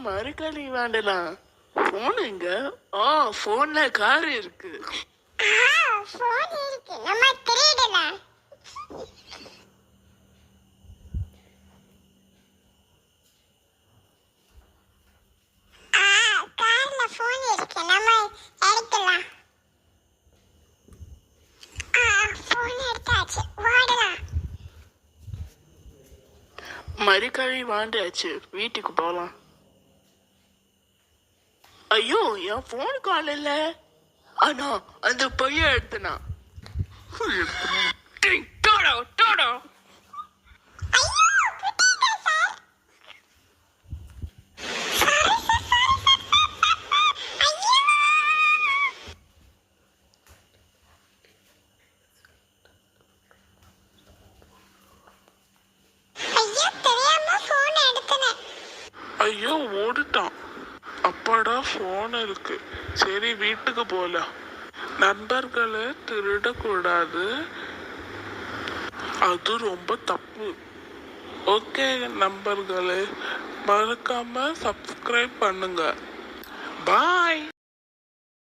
மறுக்களி வேண்டலாம். Phone எங்க? போன்ல car இருக்கு. போன் இருக்கு, நம்ம திருடலாம். கார்ல போன் இருக்கு, நம்ம எடுக்கலாம். போன் எடுத்தாச்சு, ஓடலாம். மறுக்களி வாண்டாச்சு, வீட்டுக்கு போலாம். ஐயோ, என் போன் கால் இல்ல. ஆனா அந்த பையன் எடுத்தனா. ஐயோ, ஓடிட்டான். அப்பாடா, போன் இருக்கு. சரி, வீட்டுக்கு போலாம். நண்பர்களை திருடக்கூடாது, அது ரொம்ப தப்பு. ஓகே நண்பர்களே, மறக்காம சப்ஸ்கிரைப் பண்ணுங்க. பாய்.